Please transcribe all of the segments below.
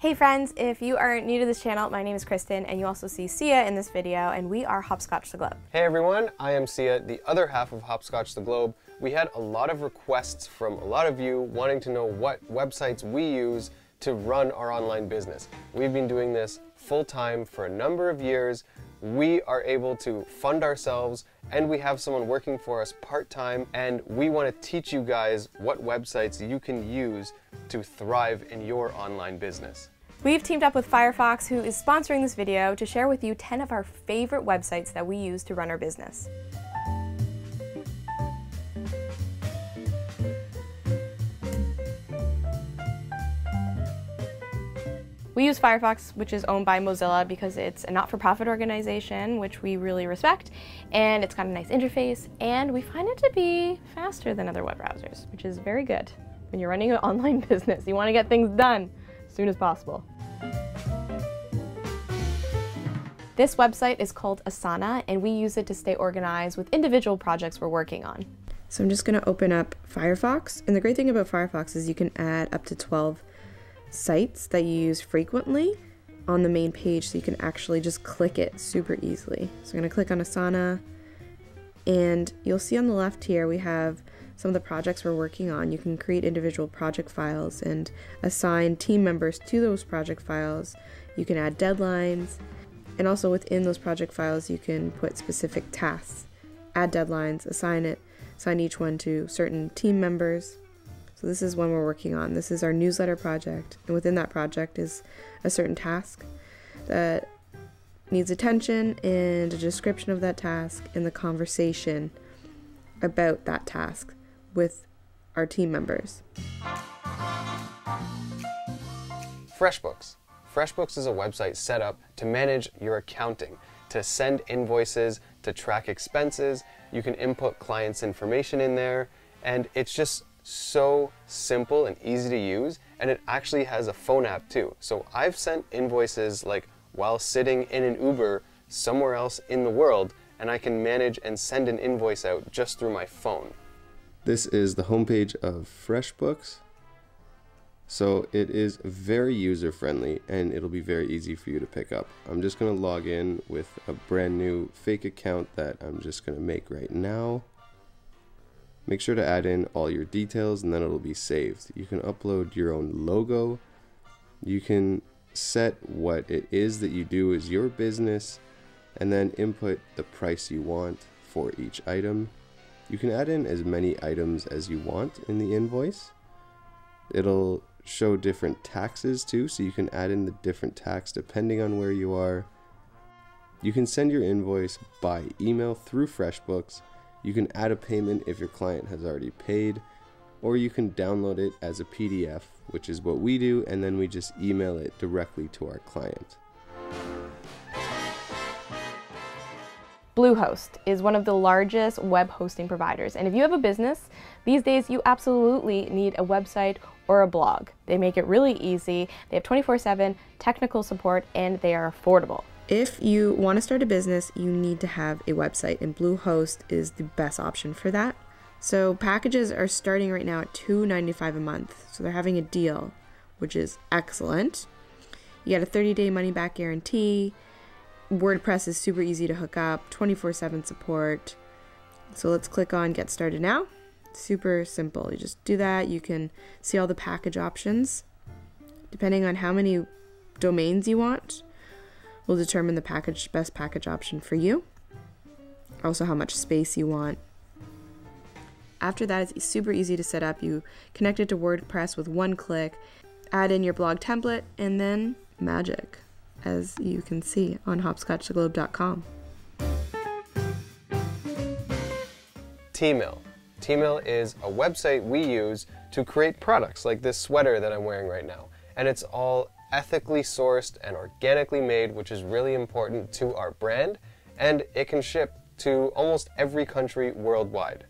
Hey friends, if you are new to this channel, my name is Kristen, and you also see Sia in this video, and we are Hopscotch the Globe. Hey everyone, I am Sia, the other half of Hopscotch the Globe. We had a lot of requests from a lot of you wanting to know what websites we use to run our online business. We've been doing this full-time for a number of years. We are able to fund ourselves, and we have someone working for us part-time, and we want to teach you guys what websites you can use to thrive in your online business. We've teamed up with Firefox, who is sponsoring this video, to share with you 10 of our favorite websites that we use to run our business. We use Firefox, which is owned by Mozilla, because it's a not-for-profit organization, which we really respect, and it's got a nice interface, and we find it to be faster than other web browsers, which is very good. When you're running an online business, you want to get things done as soon as possible. This website is called ASANA, and we use it to stay organized with individual projects we're working on. So I'm just going to open up Firefox, and the great thing about Firefox is you can add up to 12 sites that you use frequently on the main page, so you can actually just click it super easily. So I'm going to click on ASANA, and you'll see on the left here we have some of the projects we're working on. You can create individual project files and assign team members to those project files. You can add deadlines, and also within those project files you can put specific tasks, add deadlines, assign each one to certain team members. So this is one we're working on. This is our newsletter project, and within that project is a certain task that needs attention and a description of that task and the conversation about that task with our team members. FRESHBOOKS. FRESHBOOKS is a website set up to manage your accounting, to send invoices, to track expenses. You can input clients' information in there, and it's just so simple and easy to use, and it actually has a phone app too. So I've sent invoices like while sitting in an Uber somewhere else in the world, and I can manage and send an invoice out just through my phone. This is the homepage of FRESHBOOKS. So it is very user-friendly, and it'll be very easy for you to pick up. I'm just going to log in with a brand new fake account that I'm just going to make right now. Make sure to add in all your details, and then it'll be saved. You can upload your own logo. You can set what it is that you do as your business, and then input the price you want for each item. You can add in as many items as you want in the invoice. It'll show different taxes too, so you can add in the different tax depending on where you are. You can send your invoice by email through FRESHBOOKS. You can add a payment if your client has already paid, or you can download it as a PDF, which is what we do, and then we just email it directly to our client. Bluehost is one of the largest web hosting providers, and if you have a business, these days you absolutely need a website or a blog. They make it really easy. They have 24/7 technical support, and they are affordable. If you want to start a business, you need to have a website, and Bluehost is the best option for that. So packages are starting right now at $2.95 a month, so they're having a deal, which is excellent. You get a 30-day money-back guarantee. WordPress is super easy to hook up, 24/7 support. So let's click on Get Started Now. Super simple. You just do that. You can see all the package options. Depending on how many domains you want, will determine the best package option for you. Also how much space you want. After that, it's super easy to set up. You connect it to WordPress with one click, add in your blog template, and then magic, as you can see on hopscotchtheglobe.com. TEEMILL. TEEMILL is a website we use to create products like this sweater that I'm wearing right now. And it's all ethically sourced and organically made, which is really important to our brand, and it can ship to almost every country worldwide.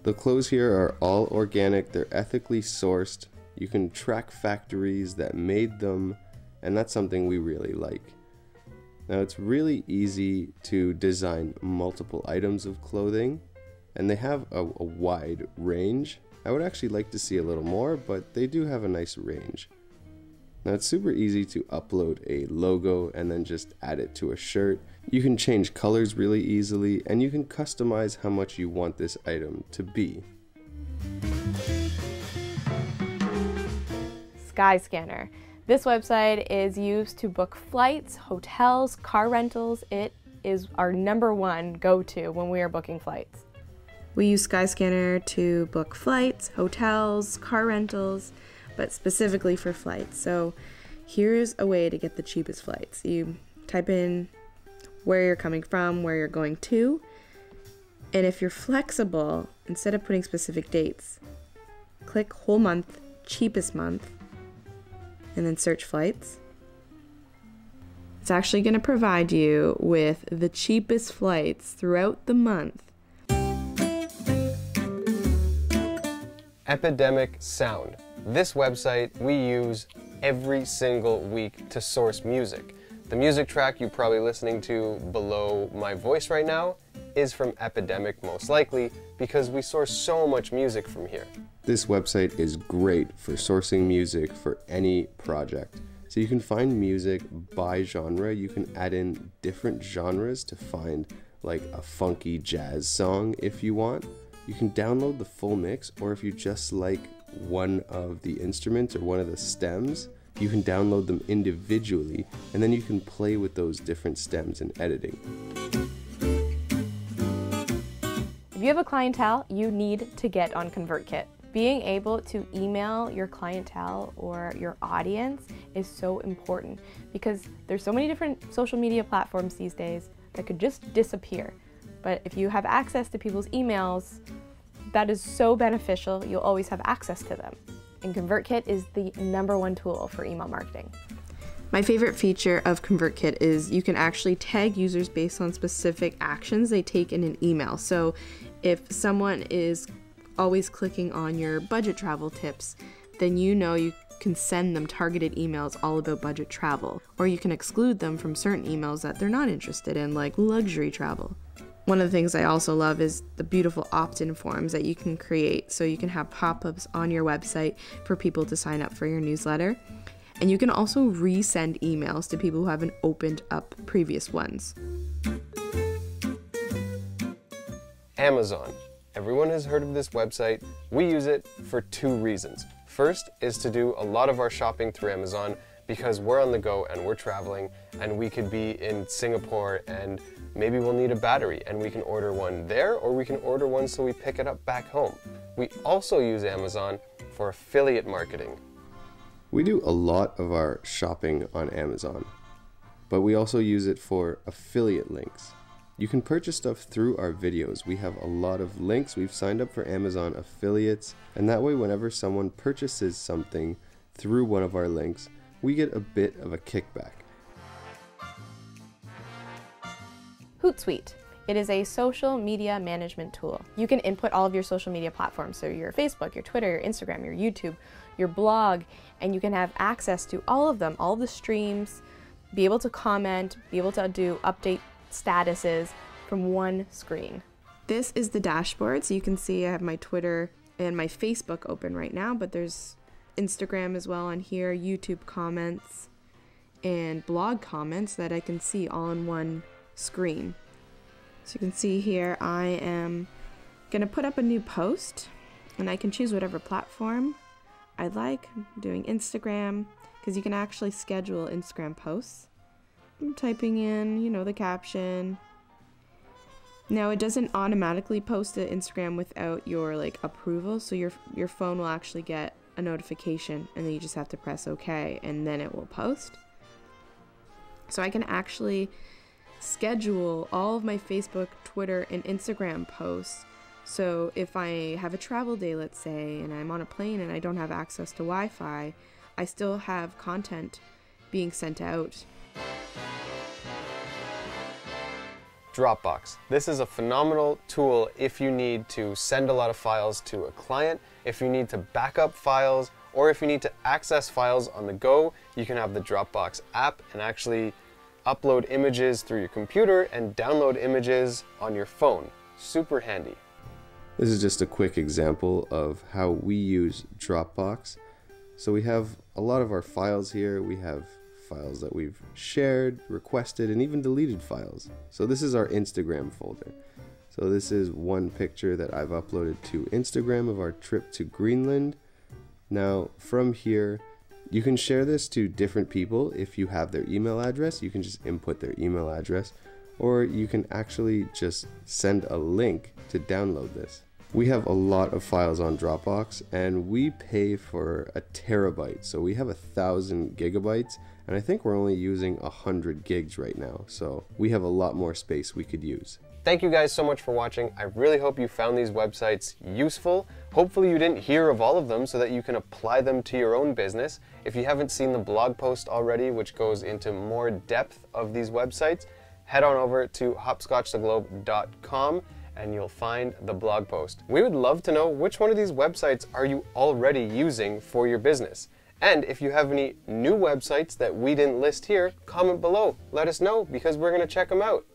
The clothes here are all organic, they're ethically sourced. You can track factories that made them, and that's something we really like. Now it's really easy to design multiple items of clothing, and they have a wide range. I would actually like to see a little more, but they do have a nice range. Now it's super easy to upload a logo and then just add it to a shirt. You can change colors really easily, and you can customize how much you want this item to be. SKYSCANNER. This website is used to book flights, hotels, car rentals. It is our #1 go-to when we are booking flights. We use SKYSCANNER to book flights, hotels, car rentals, but specifically for flights. So here's a way to get the cheapest flights. You type in where you're coming from, where you're going to, and if you're flexible, instead of putting specific dates, click whole month, cheapest month, and then search flights. It's actually going to provide you with the cheapest flights throughout the month. EPIDEMIC Sound. This website we use every single week to source music. The music track you're probably listening to below my voice right now is from EPIDEMIC, most likely, because we source so much music from here. This website is great for sourcing music for any project. So you can find music by genre. You can add in different genres to find like a funky jazz song if you want. You can download the full mix, or if you just like one of the instruments or one of the stems, you can download them individually, and then you can play with those different stems in editing. If you have a clientele, you need to get on ConvertKit. Being able to email your clientele or your audience is so important, because there's so many different social media platforms these days that could just disappear. But if you have access to people's emails, that is so beneficial. You'll always have access to them. And ConvertKit is the #1 tool for email marketing. My favorite feature of ConvertKit is you can actually tag users based on specific actions they take in an email. So if someone is always clicking on your budget travel tips, then you know you can send them targeted emails all about budget travel. Or you can exclude them from certain emails that they're not interested in, like luxury travel. One of the things I also love is the beautiful opt-in forms that you can create, so you can have pop-ups on your website for people to sign up for your newsletter. And you can also resend emails to people who haven't opened up previous ones. Amazon. Everyone has heard of this website. We use it for 2 reasons. First is to do a lot of our shopping through Amazon, because we're on the go and we're traveling, and we could be in Singapore and maybe we'll need a battery, and we can order one there, or we can order one so we pick it up back home. We also use Amazon for affiliate marketing. We do a lot of our shopping on Amazon, but we also use it for affiliate links. You can purchase stuff through our videos. We have a lot of links. We've signed up for Amazon affiliates, and that way whenever someone purchases something through one of our links, we get a bit of a kickback. HOOSTSUITE. It is a social media management tool. You can input all of your social media platforms, so your Facebook, your Twitter, your Instagram, your YouTube, your blog, and you can have access to all of them, all the streams, be able to comment, be able to do update statuses from one screen. This is the dashboard, so you can see I have my Twitter and my Facebook open right now, but there's Instagram as well on here, YouTube comments, and blog comments that I can see all in one screen. So you can see here I am gonna put up a new post, and I can choose whatever platform I like. I'm doing Instagram, because you can actually schedule Instagram posts. I'm typing in, you know, the caption. Now it doesn't automatically post to Instagram without your like approval, so your phone will actually get a notification, and then you just have to press OK, and then it will post. So I can actually schedule all of my Facebook, Twitter, and Instagram posts. So if I have a travel day, let's say, and I'm on a plane and I don't have access to Wi-Fi, I still have content being sent out. DROPBOX. This is a phenomenal tool if you need to send a lot of files to a client, if you need to back up files, or if you need to access files on the go. You can have the DROPBOX app and actually upload images through your computer and download images on your phone. Super handy. This is just a quick example of how we use DROPBOX. So we have a lot of our files here. We have files that we've shared, requested, and even deleted files. So this is our Instagram folder. So this is one picture that I've uploaded to Instagram of our trip to Greenland. Now from here, you can share this to different people. If you have their email address, you can just input their email address, or you can actually just send a link to download this. We have a lot of files on Dropbox, and we pay for a terabyte. So we have 1,000 gigabytes, and I think we're only using 100 gigs right now. So we have a lot more space we could use. Thank you guys so much for watching. I really hope you found these websites useful. Hopefully you didn't hear of all of them so that you can apply them to your own business. If you haven't seen the blog post already, which goes into more depth of these websites, head on over to hopscotchtheglobe.com and you'll find the blog post. We would love to know which one of these websites are you already using for your business. And if you have any new websites that we didn't list here, comment below. Let us know because we're going to check them out.